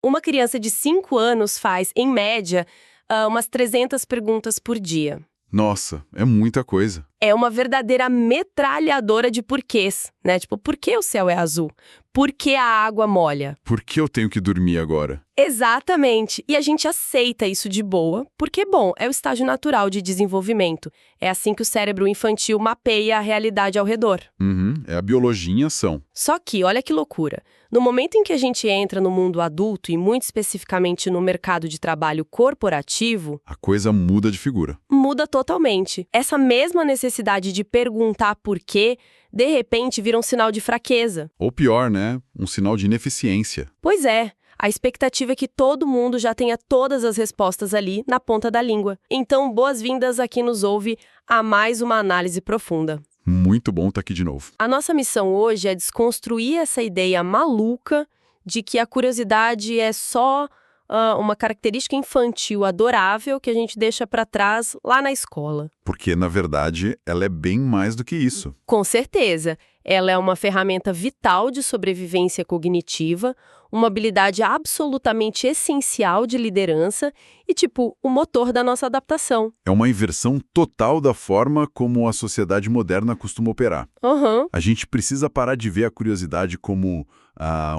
Uma criança de 5 anos faz, em média, umas 300 perguntas por dia. Nossa, é muita coisa. É uma verdadeira metralhadora de porquês, né? Tipo, por que o céu é azul? Por que a água molha? Por que eu tenho que dormir agora? Exatamente. E a gente aceita isso de boa, porque, bom, é o estágio natural de desenvolvimento. É assim que o cérebro infantil mapeia a realidade ao redor. É a biologia em ação. Só que, olha que loucura. No momento em que a gente entra no mundo adulto e muito especificamente no mercado de trabalho corporativo, A coisa muda de figura. muda totalmente. Essa mesma necessidade de perguntar por quê, de repente vira um sinal de fraqueza. Ou pior, né? Um sinal de ineficiência. Pois é, a expectativa é que todo mundo já tenha todas as respostas ali na ponta da língua. Então, boas-vindas a quem nos ouve a mais uma análise profunda. Muito bom estar aqui de novo. A nossa missão hoje é desconstruir essa ideia maluca de que a curiosidade é só uma característica infantil adorável que a gente deixa para trás lá na escola. Porque, na verdade, ela é bem mais do que isso. Com certeza, ela é uma ferramenta vital de sobrevivência cognitiva, uma habilidade absolutamente essencial de liderança e, tipo, o motor da nossa adaptação. É uma inversão total da forma como a sociedade moderna costuma operar. Aham. A gente precisa parar de ver a curiosidade como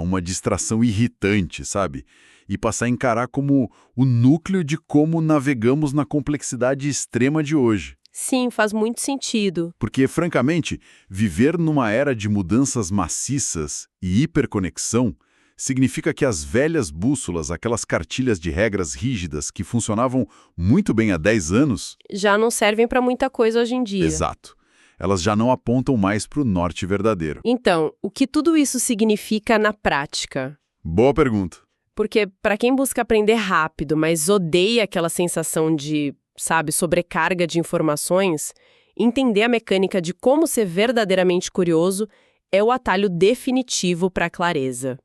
uma distração irritante, sabe? E passar a encarar como o núcleo de como navegamos na complexidade extrema de hoje. Sim, faz muito sentido. Porque, francamente, viver numa era de mudanças maciças e hiperconexão significa que as velhas bússolas, aquelas cartilhas de regras rígidas que funcionavam muito bem há 10 anos... Já não servem para muita coisa hoje em dia. Exato. Elas já não apontam mais para o norte verdadeiro. Então, o que tudo isso significa na prática? Boa pergunta. Porque para quem busca aprender rápido, mas odeia aquela sensação de, sabe, sobrecarga de informações, entender a mecânica de como ser verdadeiramente curioso é o atalho definitivo para a clareza.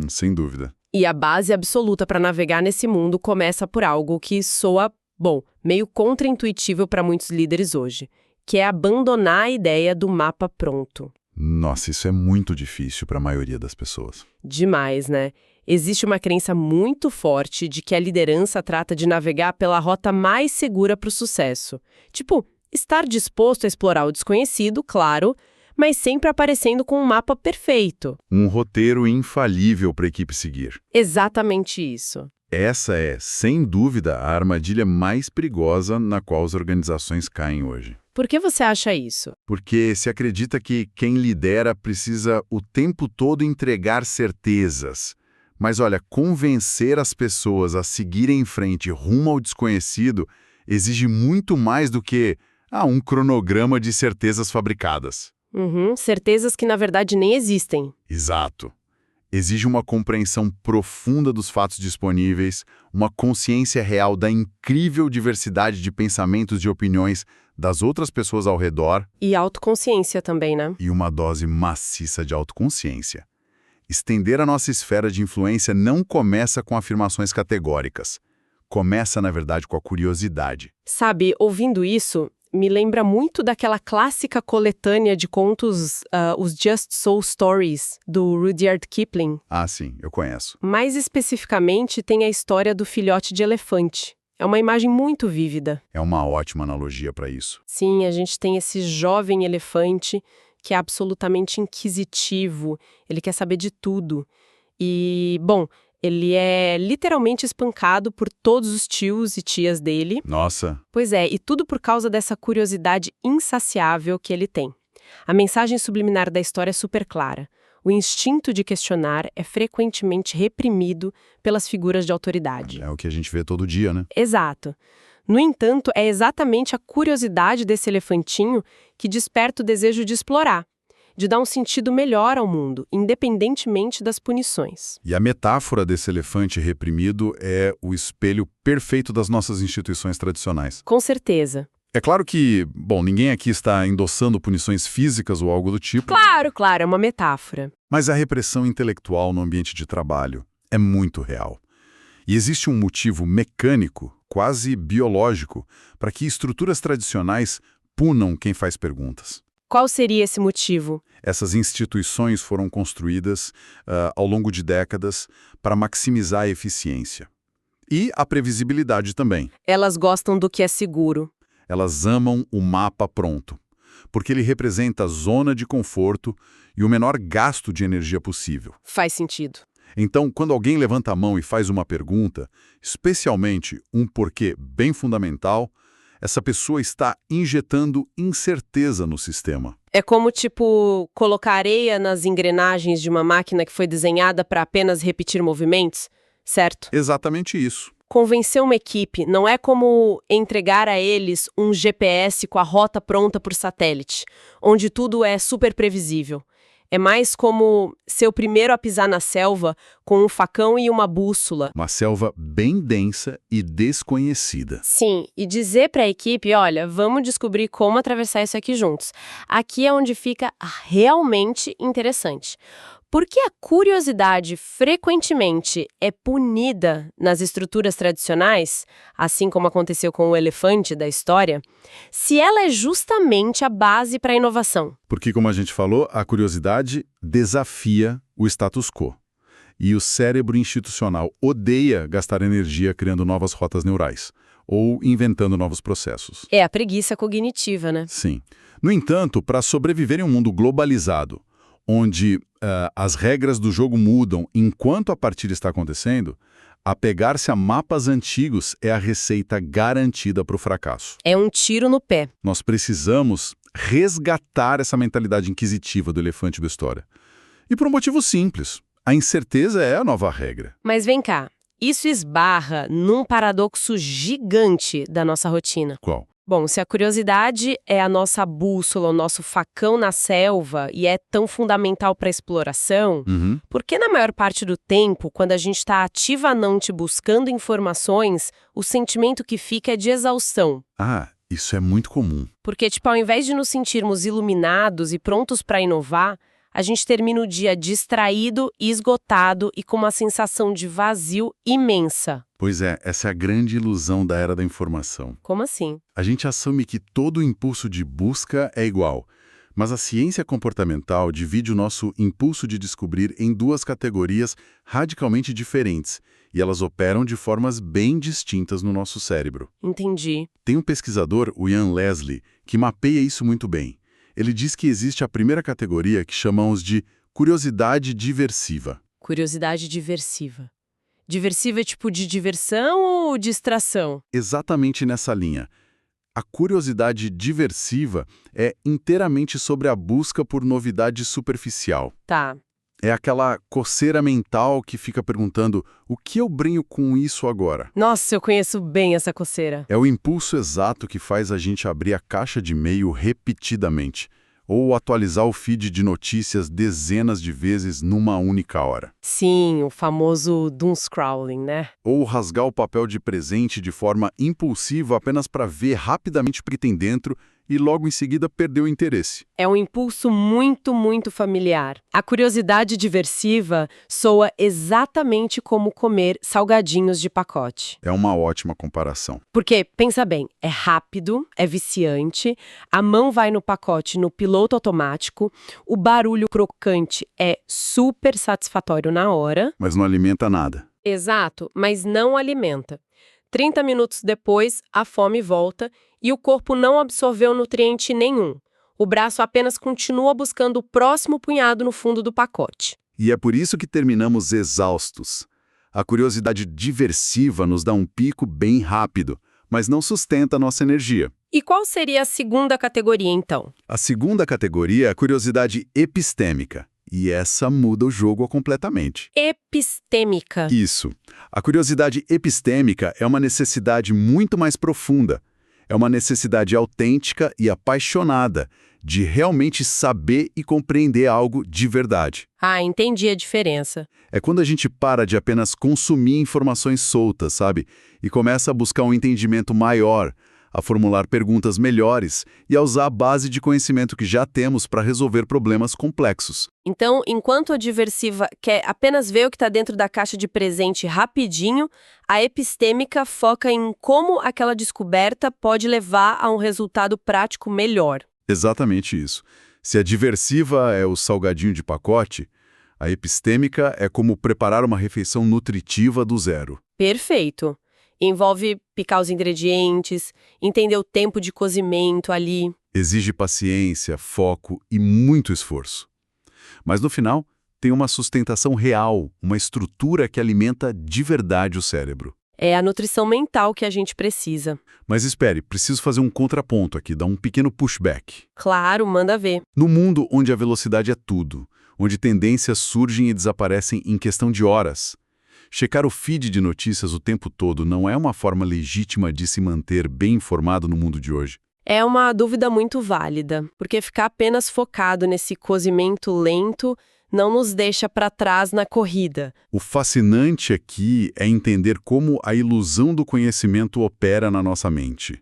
Sem dúvida. E a base absoluta para navegar nesse mundo começa por algo que soa, bom, meio contraintuitivo para muitos líderes hoje, que é abandonar a ideia do mapa pronto. Nossa, isso é muito difícil para a maioria das pessoas. Demais, né? Existe uma crença muito forte de que a liderança trata de navegar pela rota mais segura para o sucesso. Tipo, estar disposto a explorar o desconhecido, claro, mas sempre aparecendo com um mapa perfeito. Um roteiro infalível para a equipe seguir. Exatamente isso. Essa é, sem dúvida, a armadilha mais perigosa na qual as organizações caem hoje. Por que você acha isso? Porque se acredita que quem lidera precisa o tempo todo entregar certezas. Mas olha, convencer as pessoas a seguirem em frente rumo ao desconhecido exige muito mais do que um cronograma de certezas fabricadas. Certezas que na verdade nem existem. Exato. Exige uma compreensão profunda dos fatos disponíveis, uma consciência real da incrível diversidade de pensamentos e opiniões das outras pessoas ao redor. E autoconsciência também, né? E uma dose maciça de autoconsciência. Estender a nossa esfera de influência não começa com afirmações categóricas. Começa, na verdade, com a curiosidade. Sabe, ouvindo isso, me lembra muito daquela clássica coletânea de contos, os Just So Stories, do Rudyard Kipling. Ah, sim, eu conheço. Mais especificamente, tem a história do filhote de elefante. É uma imagem muito vívida. É uma ótima analogia para isso. Sim, a gente tem esse jovem elefante que é absolutamente inquisitivo, ele quer saber de tudo. E, bom, ele é literalmente espancado por todos os tios e tias dele. Nossa! Pois é, e tudo por causa dessa curiosidade insaciável que ele tem. A mensagem subliminar da história é super clara. O instinto de questionar é frequentemente reprimido pelas figuras de autoridade. É o que a gente vê todo dia, né? Exato. No entanto, é exatamente a curiosidade desse elefantinho que desperta o desejo de explorar, de dar um sentido melhor ao mundo, independentemente das punições. E a metáfora desse elefante reprimido é o espelho perfeito das nossas instituições tradicionais. Com certeza. É claro que, bom, ninguém aqui está endossando punições físicas ou algo do tipo. Claro, é uma metáfora. Mas a repressão intelectual no ambiente de trabalho é muito real. E existe um motivo mecânico, quase biológico, para que estruturas tradicionais punam quem faz perguntas. Qual seria esse motivo? Essas instituições foram construídas ao longo de décadas para maximizar a eficiência. E a previsibilidade também. Elas gostam do que é seguro. Elas amam o mapa pronto, porque ele representa a zona de conforto e o menor gasto de energia possível. Faz sentido. Então, quando alguém levanta a mão e faz uma pergunta, especialmente um porquê bem fundamental, essa pessoa está injetando incerteza no sistema. É como, tipo, colocar areia nas engrenagens de uma máquina que foi desenhada para apenas repetir movimentos, certo? Exatamente isso. Convencer uma equipe não é como entregar a eles um GPS com a rota pronta por satélite, onde tudo é super previsível. É mais como ser o primeiro a pisar na selva com um facão e uma bússola. Uma selva bem densa e desconhecida. Sim, e dizer para a equipe, olha, vamos descobrir como atravessar isso aqui juntos. Aqui é onde fica realmente interessante. Porque a curiosidade frequentemente é punida nas estruturas tradicionais, assim como aconteceu com o elefante da história, se ela é justamente a base para a inovação. Porque, como a gente falou, a curiosidade desafia o status quo. E o cérebro institucional odeia gastar energia criando novas rotas neurais ou inventando novos processos. É a preguiça cognitiva, né? Sim. No entanto, para sobreviver em um mundo globalizado, onde as regras do jogo mudam enquanto a partida está acontecendo, apegar-se a mapas antigos é a receita garantida para o fracasso. É um tiro no pé. Nós precisamos resgatar essa mentalidade inquisitiva do elefante da história. E por um motivo simples. A incerteza é a nova regra. Mas vem cá, isso esbarra num paradoxo gigante da nossa rotina. Qual? Bom, se a curiosidade é a nossa bússola, o nosso facão na selva e é tão fundamental para a exploração, por que na maior parte do tempo, quando a gente está ativamente buscando informações, o sentimento que fica é de exaustão? Ah, isso é muito comum. Porque, tipo, ao invés de nos sentirmos iluminados e prontos para inovar, a gente termina o dia distraído, esgotado e com uma sensação de vazio imensa. Pois é, essa é a grande ilusão da era da informação. Como assim? A gente assume que todo impulso de busca é igual, mas a ciência comportamental divide o nosso impulso de descobrir em duas categorias radicalmente diferentes, e elas operam de formas bem distintas no nosso cérebro. Entendi. Tem um pesquisador, o Ian Leslie, que mapeia isso muito bem. Ele diz que existe a primeira categoria que chamamos de curiosidade diversiva. Curiosidade diversiva. Diversiva é tipo de diversão ou distração? Exatamente nessa linha. A curiosidade diversiva é inteiramente sobre a busca por novidade superficial. Tá. É aquela coceira mental que fica perguntando o que eu brinco com isso agora? Nossa, eu conheço bem essa coceira. É o impulso exato que faz a gente abrir a caixa de e-mail repetidamente, ou atualizar o feed de notícias dezenas de vezes numa única hora. Sim, o famoso doomscrolling, né? Ou rasgar o papel de presente de forma impulsiva apenas para ver rapidamente o que tem dentro e logo em seguida perder o interesse. É um impulso muito, muito familiar. A curiosidade diversiva soa exatamente como comer salgadinhos de pacote. É uma ótima comparação. Porque, pensa bem, é rápido, é viciante, a mão vai no pacote no piloto automático, o barulho crocante é super satisfatório na hora. Mas não alimenta nada. Exato, mas não alimenta. 30 minutos depois, a fome volta e o corpo não absorveu nutriente nenhum. O braço apenas continua buscando o próximo punhado no fundo do pacote. E é por isso que terminamos exaustos. A curiosidade diversiva nos dá um pico bem rápido, mas não sustenta a nossa energia. E qual seria a segunda categoria, então? A segunda categoria é a curiosidade epistêmica. E essa muda o jogo completamente. Epistêmica. Isso. A curiosidade epistêmica é uma necessidade muito mais profunda. É uma necessidade autêntica e apaixonada de realmente saber e compreender algo de verdade. Ah, entendi a diferença. É quando a gente para de apenas consumir informações soltas, sabe? E começa a buscar um entendimento maior, a formular perguntas melhores e a usar a base de conhecimento que já temos para resolver problemas complexos. Então, enquanto a diversiva quer apenas ver o que está dentro da caixa de presente rapidinho, a epistêmica foca em como aquela descoberta pode levar a um resultado prático melhor. Exatamente isso. Se a diversiva é o salgadinho de pacote, a epistêmica é como preparar uma refeição nutritiva do zero. Perfeito. Envolve picar os ingredientes, entender o tempo de cozimento ali. Exige paciência, foco e muito esforço. Mas no final, tem uma sustentação real, uma estrutura que alimenta de verdade o cérebro. É a nutrição mental que a gente precisa. Mas espere, preciso fazer um contraponto aqui, dar um pequeno pushback. Claro, manda ver. No mundo onde a velocidade é tudo, onde tendências surgem e desaparecem em questão de horas, checar o feed de notícias o tempo todo não é uma forma legítima de se manter bem informado no mundo de hoje. É uma dúvida muito válida, porque ficar apenas focado nesse cozimento lento não nos deixa para trás na corrida. O fascinante aqui é entender como a ilusão do conhecimento opera na nossa mente.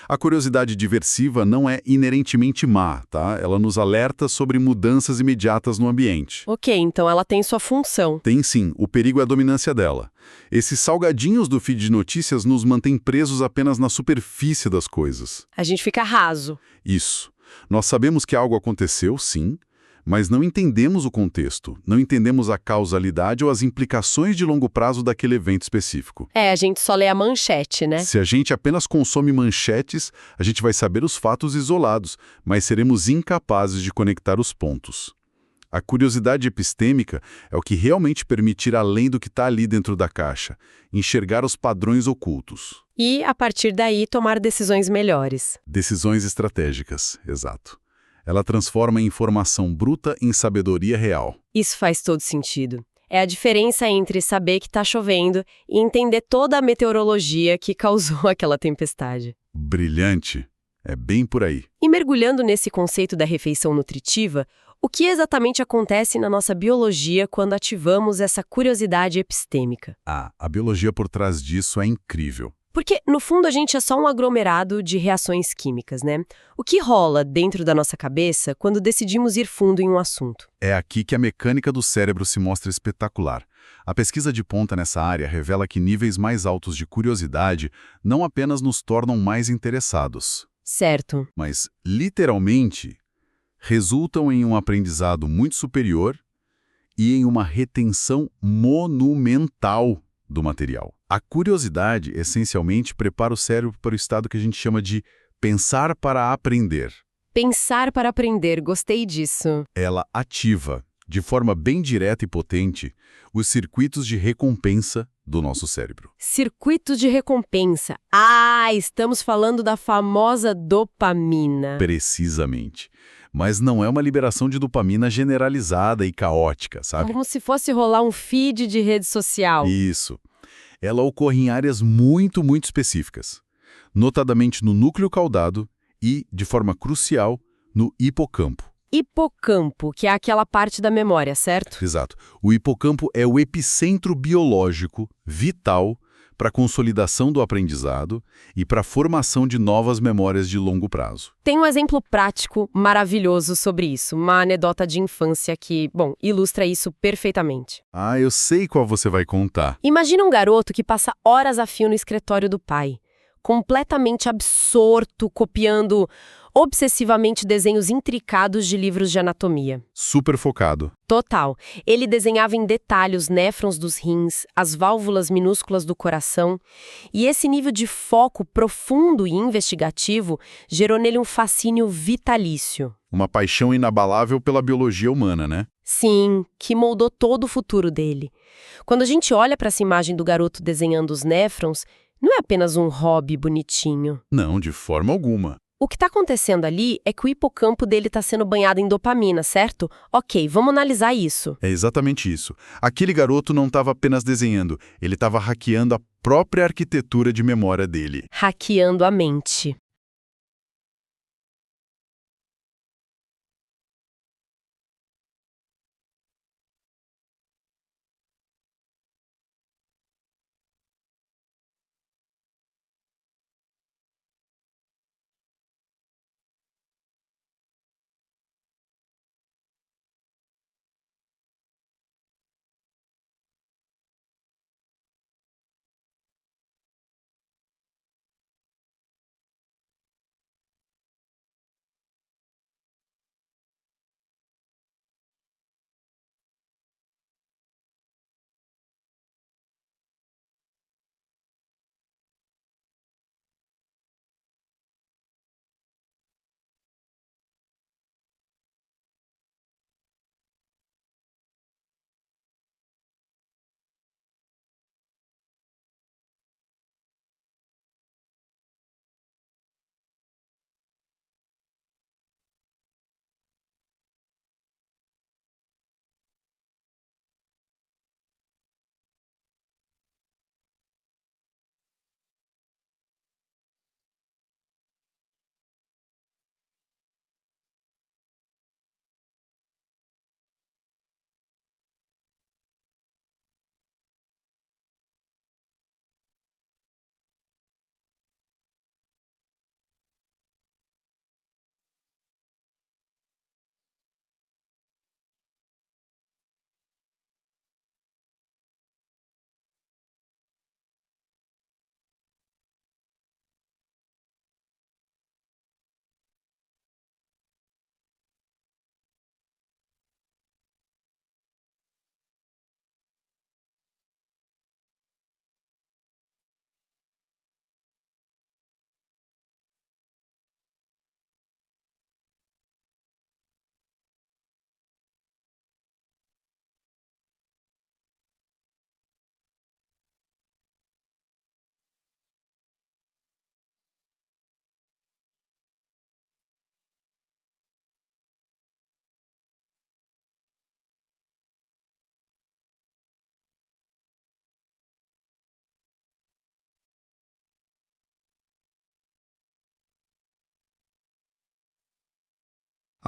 A curiosidade diversiva não é inerentemente má, tá? Ela nos alerta sobre mudanças imediatas no ambiente. Ok, então ela tem sua função. Tem sim, o perigo é a dominância dela. Esses salgadinhos do feed de notícias nos mantêm presos apenas na superfície das coisas. A gente fica raso. Isso. Nós sabemos que algo aconteceu, sim, mas não entendemos o contexto, não entendemos a causalidade ou as implicações de longo prazo daquele evento específico. A gente só lê a manchete, né? Se a gente apenas consome manchetes, a gente vai saber os fatos isolados, mas seremos incapazes de conectar os pontos. A curiosidade epistêmica é o que realmente permite ir além do que está ali dentro da caixa, enxergar os padrões ocultos. E, a partir daí, tomar decisões melhores. Decisões estratégicas, exato. Ela transforma a informação bruta em sabedoria real. Isso faz todo sentido. É a diferença entre saber que está chovendo e entender toda a meteorologia que causou aquela tempestade. Brilhante. É bem por aí. E mergulhando nesse conceito da refeição nutritiva, o que exatamente acontece na nossa biologia quando ativamos essa curiosidade epistêmica? A biologia por trás disso é incrível. Porque, no fundo, a gente é só um aglomerado de reações químicas, né? O que rola dentro da nossa cabeça quando decidimos ir fundo em um assunto? É aqui que a mecânica do cérebro se mostra espetacular. A pesquisa de ponta nessa área revela que níveis mais altos de curiosidade não apenas nos tornam mais interessados, Certo. mas, literalmente, resultam em um aprendizado muito superior e em uma retenção monumental do material. A curiosidade, essencialmente, prepara o cérebro para o estado que a gente chama de pensar para aprender. Pensar para aprender, gostei disso. Ela ativa, de forma bem direta e potente, os circuitos de recompensa do nosso cérebro. Circuitos de recompensa. Ah, estamos falando da famosa dopamina. Precisamente. Mas não é uma liberação de dopamina generalizada e caótica, sabe? Como se fosse rolar um feed de rede social. Isso. Ela ocorre em áreas muito específicas, notadamente no núcleo caudado e, de forma crucial, no hipocampo. Hipocampo, que é aquela parte da memória, certo? Exato. O hipocampo é o epicentro biológico vital para a consolidação do aprendizado e para a formação de novas memórias de longo prazo. Tem um exemplo prático maravilhoso sobre isso, uma anedota de infância que, bom, ilustra isso perfeitamente. Ah, eu sei qual você vai contar. Imagina um garoto que passa horas a fio no escritório do pai, completamente absorto, copiando obsessivamente desenhos intricados de livros de anatomia. Super focado. Total. Ele desenhava em detalhe os néfrons dos rins, as válvulas minúsculas do coração, e esse nível de foco profundo e investigativo gerou nele um fascínio vitalício. Uma paixão inabalável pela biologia humana, né? Sim, que moldou todo o futuro dele. Quando a gente olha para essa imagem do garoto desenhando os néfrons, não é apenas um hobby bonitinho. Não, de forma alguma. O que está acontecendo ali é que o hipocampo dele está sendo banhado em dopamina, certo? Ok, vamos analisar isso. É exatamente isso. Aquele garoto não estava apenas desenhando, ele estava hackeando a própria arquitetura de memória dele. Hackeando a mente.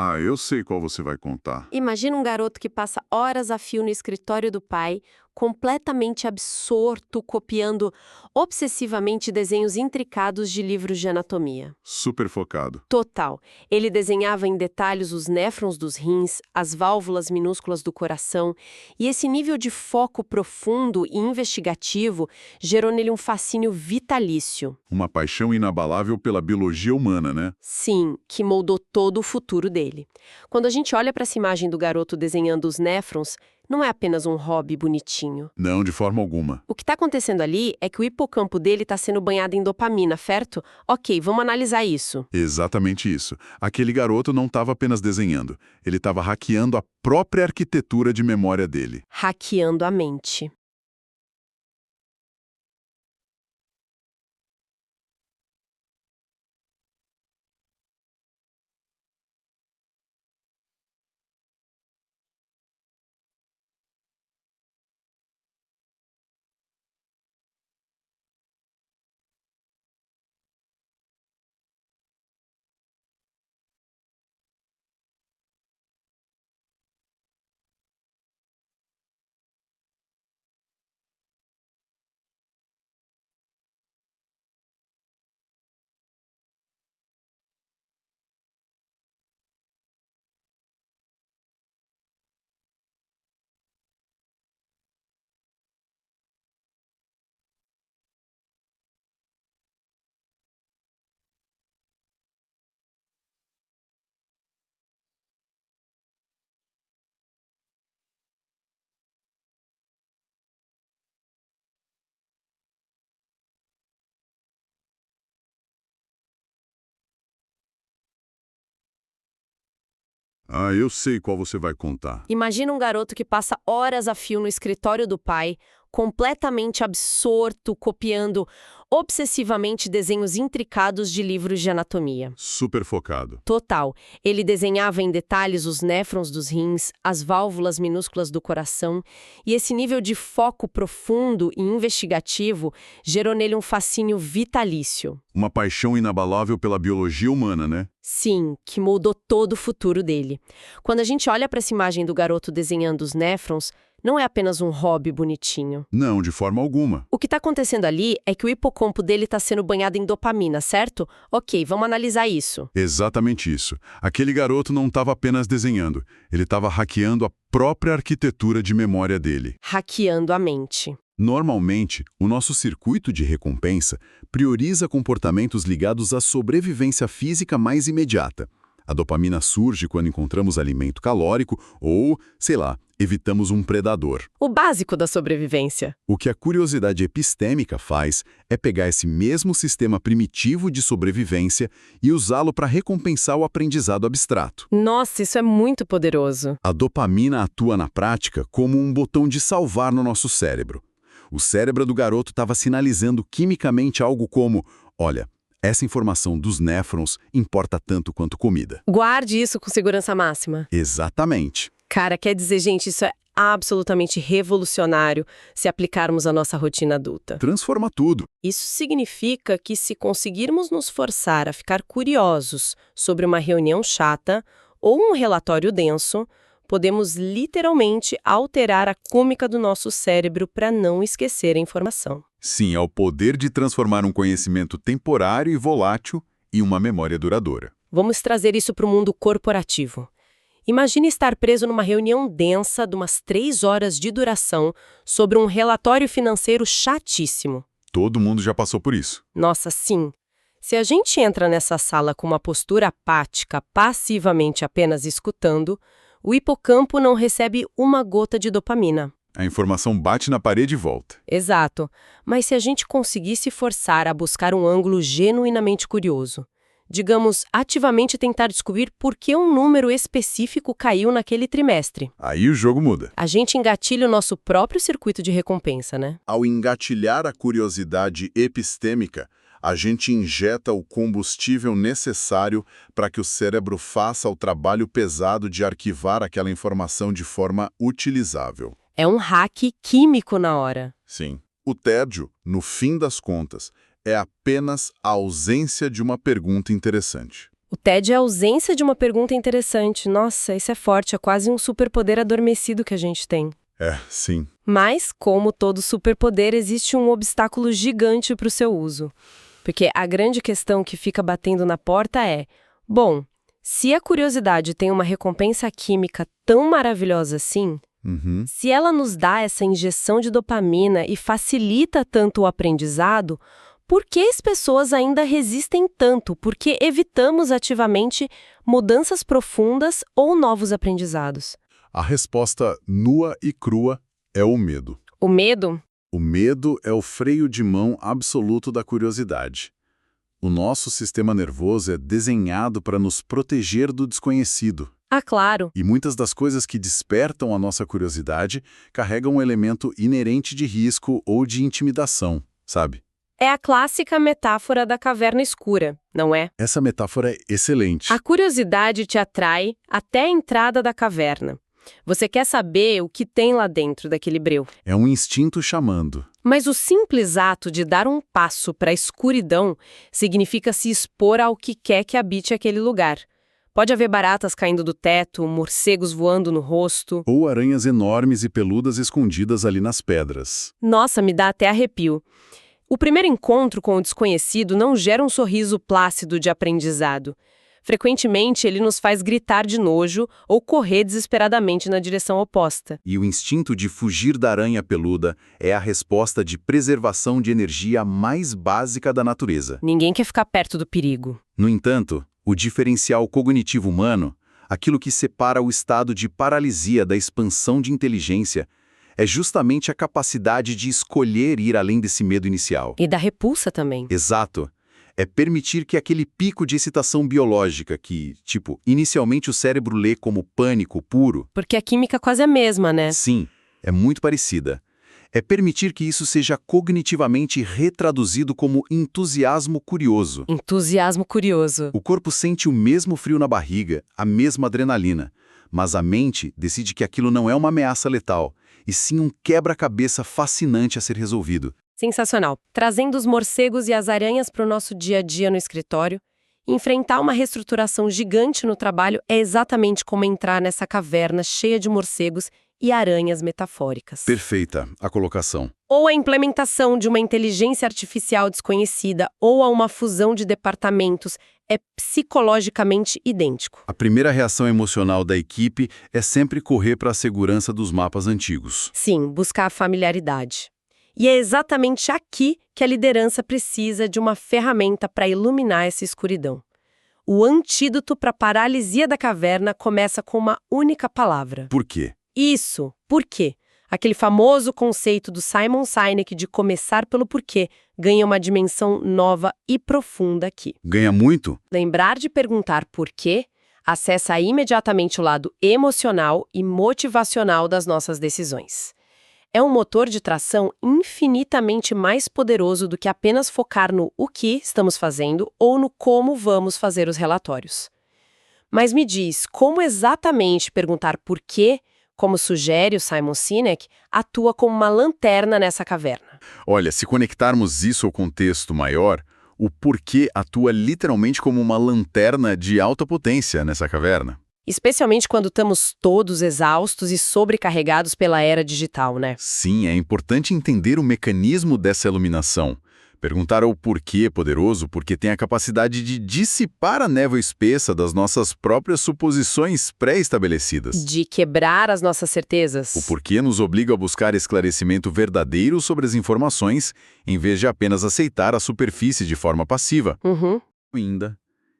Ah, eu sei qual você vai contar. Imagina um garoto que passa horas a fio no escritório do pai, completamente absorto, copiando obsessivamente desenhos intricados de livros de anatomia. Super focado. Total. Ele desenhava em detalhes os néfrons dos rins, as válvulas minúsculas do coração, e esse nível de foco profundo e investigativo gerou nele um fascínio vitalício. Uma paixão inabalável pela biologia humana, né? Sim, que moldou todo o futuro dele. Quando a gente olha para essa imagem do garoto desenhando os néfrons, não é apenas um hobby bonitinho. Não, de forma alguma. O que está acontecendo ali é que o hipocampo dele está sendo banhado em dopamina, certo? Ok, vamos analisar isso. Exatamente isso. Aquele garoto não estava apenas desenhando, ele estava hackeando a própria arquitetura de memória dele. Hackeando a mente. Ah, eu sei qual você vai contar. Imagina um garoto que passa horas a fio no escritório do pai, completamente absorto, copiando obsessivamente desenhos intricados de livros de anatomia. Super focado. Total. Ele desenhava em detalhes os néfrons dos rins, as válvulas minúsculas do coração, e esse nível de foco profundo e investigativo gerou nele um fascínio vitalício. Uma paixão inabalável pela biologia humana, né? Sim, que moldou todo o futuro dele. Quando a gente olha para essa imagem do garoto desenhando os néfrons, não é apenas um hobby bonitinho. Não, de forma alguma. O que está acontecendo ali é que o hipocampo dele está sendo banhado em dopamina, certo? Ok, vamos analisar isso. Exatamente isso. Aquele garoto não estava apenas desenhando, ele estava hackeando a própria arquitetura de memória dele. Hackeando a mente. Normalmente, o nosso circuito de recompensa prioriza comportamentos ligados à sobrevivência física mais imediata. A dopamina surge quando encontramos alimento calórico ou, sei lá, evitamos um predador. O básico da sobrevivência. O que a curiosidade epistêmica faz é pegar esse mesmo sistema primitivo de sobrevivência e usá-lo para recompensar o aprendizado abstrato. Nossa, isso é muito poderoso. A dopamina atua na prática como um botão de salvar no nosso cérebro. O cérebro do garoto estava sinalizando quimicamente algo como: olha, essa informação dos néfrons importa tanto quanto comida. Guarde isso com segurança máxima. Exatamente. Cara, quer dizer, gente, isso é absolutamente revolucionário se aplicarmos à nossa rotina adulta. Transforma tudo. Isso significa que se conseguirmos nos forçar a ficar curiosos sobre uma reunião chata ou um relatório denso, podemos literalmente alterar a química do nosso cérebro para não esquecer a informação. Sim, é o poder de transformar um conhecimento temporário e volátil em uma memória duradoura. Vamos trazer isso para o mundo corporativo. Imagine estar preso numa reunião densa de umas 3 horas de duração sobre um relatório financeiro chatíssimo. Todo mundo já passou por isso. Nossa, sim. Se a gente entra nessa sala com uma postura apática, passivamente apenas escutando, o hipocampo não recebe uma gota de dopamina. A informação bate na parede e volta. Exato. Mas se a gente conseguisse forçar a buscar um ângulo genuinamente curioso, digamos, ativamente tentar descobrir por que um número específico caiu naquele trimestre, Aí o jogo muda. a gente engatilha o nosso próprio circuito de recompensa, né? Ao engatilhar a curiosidade epistêmica, a gente injeta o combustível necessário para que o cérebro faça o trabalho pesado de arquivar aquela informação de forma utilizável. É um hack químico na hora. Sim. O tédio, no fim das contas, é apenas a ausência de uma pergunta interessante. O tédio é a ausência de uma pergunta interessante. Nossa, isso é forte, é quase um superpoder adormecido que a gente tem. Sim. Mas, como todo superpoder, existe um obstáculo gigante para o seu uso. Porque a grande questão que fica batendo na porta é: bom, se a curiosidade tem uma recompensa química tão maravilhosa assim, se ela nos dá essa injeção de dopamina e facilita tanto o aprendizado, por que as pessoas ainda resistem tanto? Por que evitamos ativamente mudanças profundas ou novos aprendizados? A resposta nua e crua é o medo. O medo? O medo é o freio de mão absoluto da curiosidade. O nosso sistema nervoso é desenhado para nos proteger do desconhecido. Ah, claro. E muitas das coisas que despertam a nossa curiosidade carregam um elemento inerente de risco ou de intimidação, sabe? É a clássica metáfora da caverna escura, não é? Essa metáfora é excelente. A curiosidade te atrai até a entrada da caverna. Você quer saber o que tem lá dentro daquele breu. É um instinto chamando. Mas o simples ato de dar um passo para a escuridão significa se expor ao que quer que habite aquele lugar. Pode haver baratas caindo do teto, morcegos voando no rosto. Ou aranhas enormes e peludas escondidas ali nas pedras. Nossa, me dá até arrepio. O primeiro encontro com o desconhecido não gera um sorriso plácido de aprendizado. Frequentemente, ele nos faz gritar de nojo ou correr desesperadamente na direção oposta. E o instinto de fugir da aranha peluda é a resposta de preservação de energia mais básica da natureza. Ninguém quer ficar perto do perigo. No entanto, o diferencial cognitivo humano, aquilo que separa o estado de paralisia da expansão de inteligência, é justamente a capacidade de escolher ir além desse medo inicial. E da repulsa também. Exato. É permitir que aquele pico de excitação biológica que, inicialmente o cérebro lê como pânico puro... Porque a química quase é a mesma, né? Sim, é muito parecida. É permitir que isso seja cognitivamente retraduzido como entusiasmo curioso. Entusiasmo curioso. O corpo sente o mesmo frio na barriga, a mesma adrenalina, mas a mente decide que aquilo não é uma ameaça letal, e sim um quebra-cabeça fascinante a ser resolvido. Sensacional. Trazendo os morcegos e as aranhas para o nosso dia a dia no escritório, enfrentar uma reestruturação gigante no trabalho é exatamente como entrar nessa caverna cheia de morcegos e aranhas metafóricas. Perfeita a colocação. Ou a implementação de uma inteligência artificial desconhecida ou a uma fusão de departamentos é psicologicamente idêntico. A primeira reação emocional da equipe é sempre correr para a segurança dos mapas antigos. Sim, buscar a familiaridade. E é exatamente aqui que a liderança precisa de uma ferramenta para iluminar essa escuridão. O antídoto para a paralisia da caverna começa com uma única palavra. Por quê? Isso, por quê? Aquele famoso conceito do Simon Sinek de começar pelo porquê ganha uma dimensão nova e profunda aqui. Ganha muito? Lembrar de perguntar por quê acessa imediatamente o lado emocional e motivacional das nossas decisões. É um motor de tração infinitamente mais poderoso do que apenas focar no o que estamos fazendo ou no como vamos fazer os relatórios. Mas me diz, como exatamente perguntar por quê, como sugere o Simon Sinek, atua como uma lanterna nessa caverna? Olha, se conectarmos isso ao contexto maior, o porquê atua literalmente como uma lanterna de alta potência nessa caverna. Especialmente quando estamos todos exaustos e sobrecarregados pela era digital, né? Sim, é importante entender o mecanismo dessa iluminação. Perguntar ao porquê é poderoso porque tem a capacidade de dissipar a névoa espessa das nossas próprias suposições pré-estabelecidas. De quebrar as nossas certezas. O porquê nos obriga a buscar esclarecimento verdadeiro sobre as informações, em vez de apenas aceitar a superfície de forma passiva. Ainda,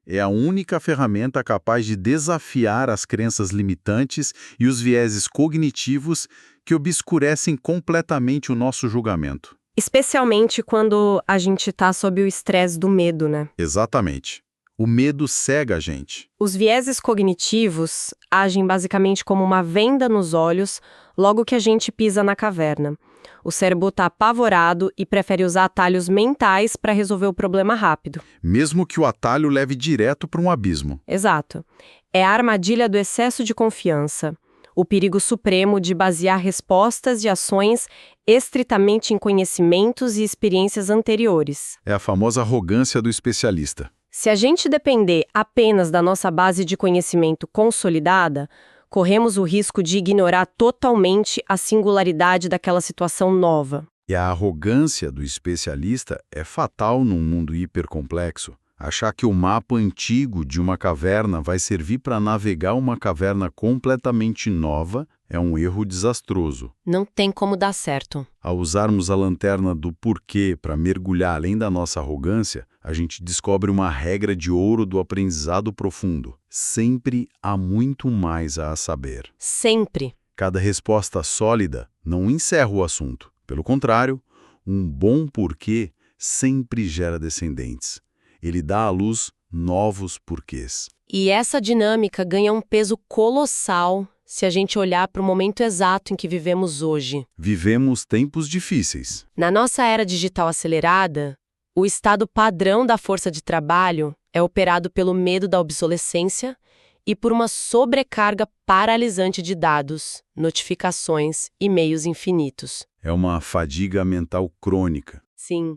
é a única ferramenta capaz de desafiar as crenças limitantes e os vieses cognitivos que obscurecem completamente o nosso julgamento. Especialmente quando a gente está sob o estresse do medo, né? Exatamente. O medo cega a gente. Os vieses cognitivos agem basicamente como uma venda nos olhos logo que a gente pisa na caverna. O cérebro está apavorado e prefere usar atalhos mentais para resolver o problema rápido. Mesmo que o atalho leve direto para um abismo. Exato. É a armadilha do excesso de confiança. O perigo supremo de basear respostas e ações estritamente em conhecimentos e experiências anteriores. É a famosa arrogância do especialista. Se a gente depender apenas da nossa base de conhecimento consolidada, corremos o risco de ignorar totalmente a singularidade daquela situação nova. E a arrogância do especialista é fatal num mundo hipercomplexo. Achar que o mapa antigo de uma caverna vai servir para navegar uma caverna completamente nova é um erro desastroso. Não tem como dar certo. Ao usarmos a lanterna do porquê para mergulhar além da nossa arrogância, a gente descobre uma regra de ouro do aprendizado profundo. Sempre há muito mais a saber. Sempre. Cada resposta sólida não encerra o assunto. Pelo contrário, um bom porquê sempre gera descendentes. Ele dá à luz novos porquês. E essa dinâmica ganha um peso colossal se a gente olhar para o momento exato em que vivemos hoje. Vivemos tempos difíceis. Na nossa era digital acelerada, o estado padrão da força de trabalho é operado pelo medo da obsolescência e por uma sobrecarga paralisante de dados, notificações e e-mails infinitos. É uma fadiga mental crônica. Sim.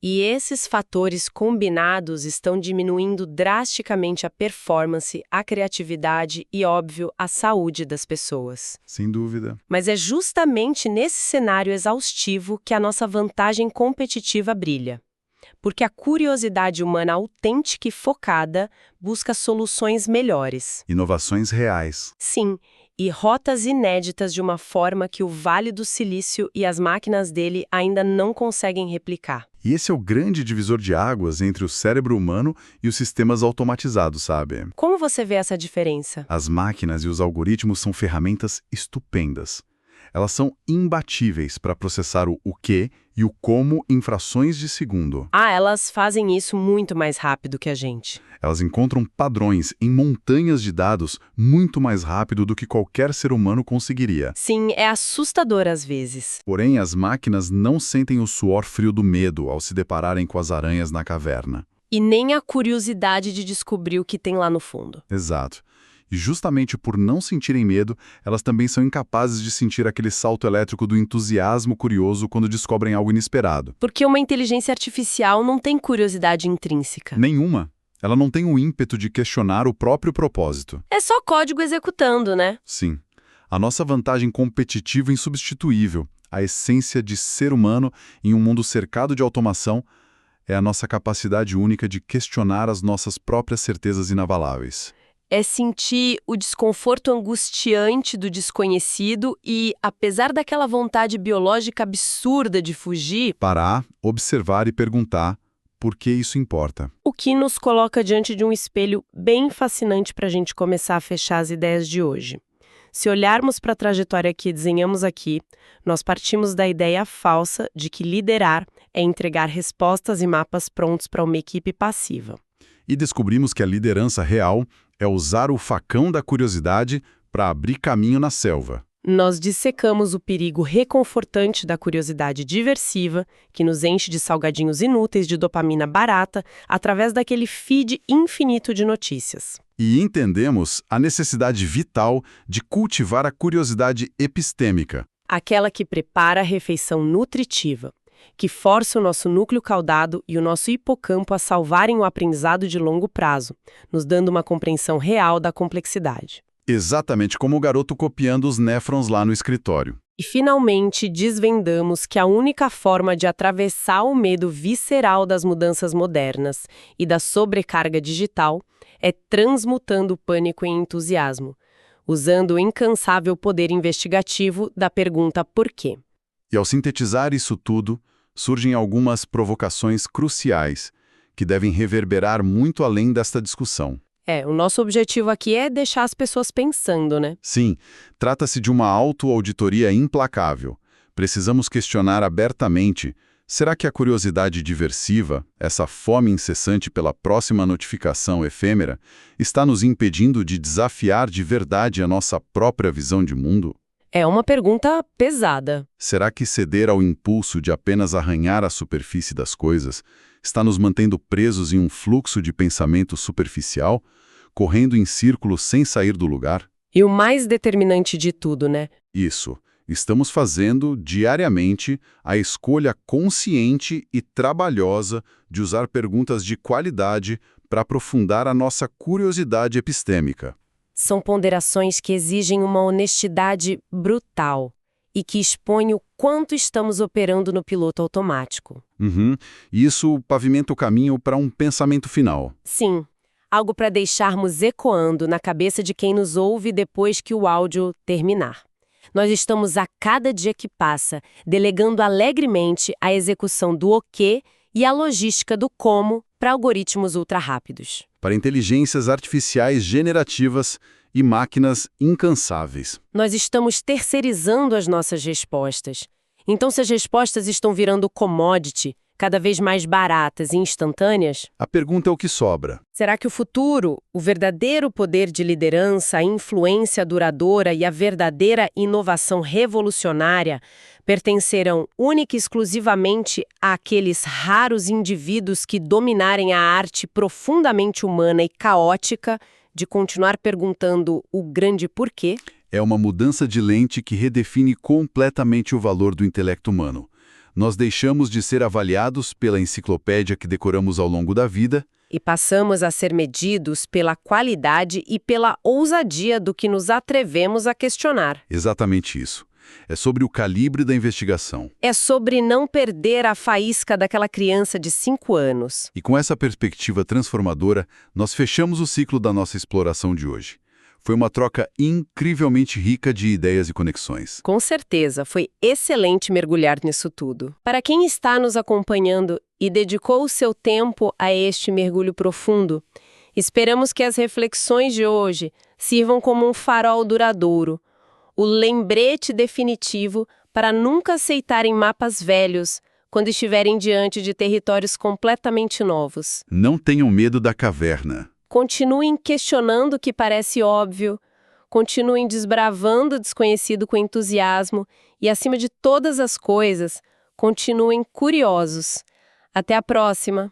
E esses fatores combinados estão diminuindo drasticamente a performance, a criatividade e, óbvio, a saúde das pessoas. Sem dúvida. Mas é justamente nesse cenário exaustivo que a nossa vantagem competitiva brilha. Porque a curiosidade humana autêntica e focada busca soluções melhores. Inovações reais. Sim, e rotas inéditas de uma forma que o Vale do Silício e as máquinas dele ainda não conseguem replicar. E esse é o grande divisor de águas entre o cérebro humano e os sistemas automatizados, sabe? Como você vê essa diferença? As máquinas e os algoritmos são ferramentas estupendas. Elas são imbatíveis para processar o quê e o como em frações de segundo. Elas fazem isso muito mais rápido que a gente. Elas encontram padrões em montanhas de dados muito mais rápido do que qualquer ser humano conseguiria. Sim, é assustador às vezes. Porém, as máquinas não sentem o suor frio do medo ao se depararem com as aranhas na caverna. E nem a curiosidade de descobrir o que tem lá no fundo. Exato. E justamente por não sentirem medo, elas também são incapazes de sentir aquele salto elétrico do entusiasmo curioso quando descobrem algo inesperado. Porque uma inteligência artificial não tem curiosidade intrínseca. Nenhuma. Ela não tem o ímpeto de questionar o próprio propósito. É só código executando, né? Sim. A nossa vantagem competitiva é insubstituível, a essência de ser humano em um mundo cercado de automação, é a nossa capacidade única de questionar as nossas próprias certezas inabaláveis. É sentir o desconforto angustiante do desconhecido e, apesar daquela vontade biológica absurda de fugir, Parar, observar e perguntar por que isso importa. o que nos coloca diante de um espelho bem fascinante para a gente começar a fechar as ideias de hoje. Se olharmos para a trajetória que desenhamos aqui, nós partimos da ideia falsa de que liderar é entregar respostas e mapas prontos para uma equipe passiva. E descobrimos que a liderança real é usar o facão da curiosidade para abrir caminho na selva. Nós dissecamos o perigo reconfortante da curiosidade diversiva, que nos enche de salgadinhos inúteis de dopamina barata, através daquele feed infinito de notícias. E entendemos a necessidade vital de cultivar a curiosidade epistêmica. Aquela que prepara a refeição nutritiva, que força o nosso núcleo caudado e o nosso hipocampo a salvarem o aprendizado de longo prazo, nos dando uma compreensão real da complexidade. Exatamente como o garoto copiando os néfrons lá no escritório. E finalmente desvendamos que a única forma de atravessar o medo visceral das mudanças modernas e da sobrecarga digital é transmutando o pânico em entusiasmo, usando o incansável poder investigativo da pergunta por quê. E ao sintetizar isso tudo, surgem algumas provocações cruciais que devem reverberar muito além desta discussão. O nosso objetivo aqui é deixar as pessoas pensando, né? Sim, trata-se de uma autoauditoria implacável. Precisamos questionar abertamente: será que a curiosidade diversiva, essa fome incessante pela próxima notificação efêmera, está nos impedindo de desafiar de verdade a nossa própria visão de mundo? É uma pergunta pesada. Será que ceder ao impulso de apenas arranhar a superfície das coisas está nos mantendo presos em um fluxo de pensamento superficial, correndo em círculos sem sair do lugar? E o mais determinante de tudo, né? Isso. Estamos fazendo, diariamente, a escolha consciente e trabalhosa de usar perguntas de qualidade para aprofundar a nossa curiosidade epistêmica. São ponderações que exigem uma honestidade brutal e que expõem o quanto estamos operando no piloto automático. E isso pavimenta o caminho para um pensamento final. Sim, algo para deixarmos ecoando na cabeça de quem nos ouve depois que o áudio terminar. Nós estamos, a cada dia que passa, delegando alegremente a execução do o quê e a logística do como para algoritmos ultra-rápidos. Para inteligências artificiais generativas e máquinas incansáveis. Nós estamos terceirizando as nossas respostas. Então, se as respostas estão virando commodity, cada vez mais baratas e instantâneas, A pergunta é o que sobra. será que o futuro, o verdadeiro poder de liderança, a influência duradoura e a verdadeira inovação revolucionária pertencerão única e exclusivamente àqueles raros indivíduos que dominarem a arte profundamente humana e caótica de continuar perguntando o grande porquê? É uma mudança de lente que redefine completamente o valor do intelecto humano. Nós deixamos de ser avaliados pela enciclopédia que decoramos ao longo da vida E passamos a ser medidos pela qualidade e pela ousadia do que nos atrevemos a questionar. exatamente isso. É sobre o calibre da investigação. É sobre não perder a faísca daquela criança de 5 anos. E com essa perspectiva transformadora, nós fechamos o ciclo da nossa exploração de hoje. Foi uma troca incrivelmente rica de ideias e conexões. Com certeza, foi excelente mergulhar nisso tudo. Para quem está nos acompanhando e dedicou o seu tempo a este mergulho profundo, esperamos que as reflexões de hoje sirvam como um farol duradouro, o lembrete definitivo para nunca aceitarem mapas velhos quando estiverem diante de territórios completamente novos. Não tenham medo da caverna. Continuem questionando o que parece óbvio, continuem desbravando o desconhecido com entusiasmo e, acima de todas as coisas, continuem curiosos. Até a próxima!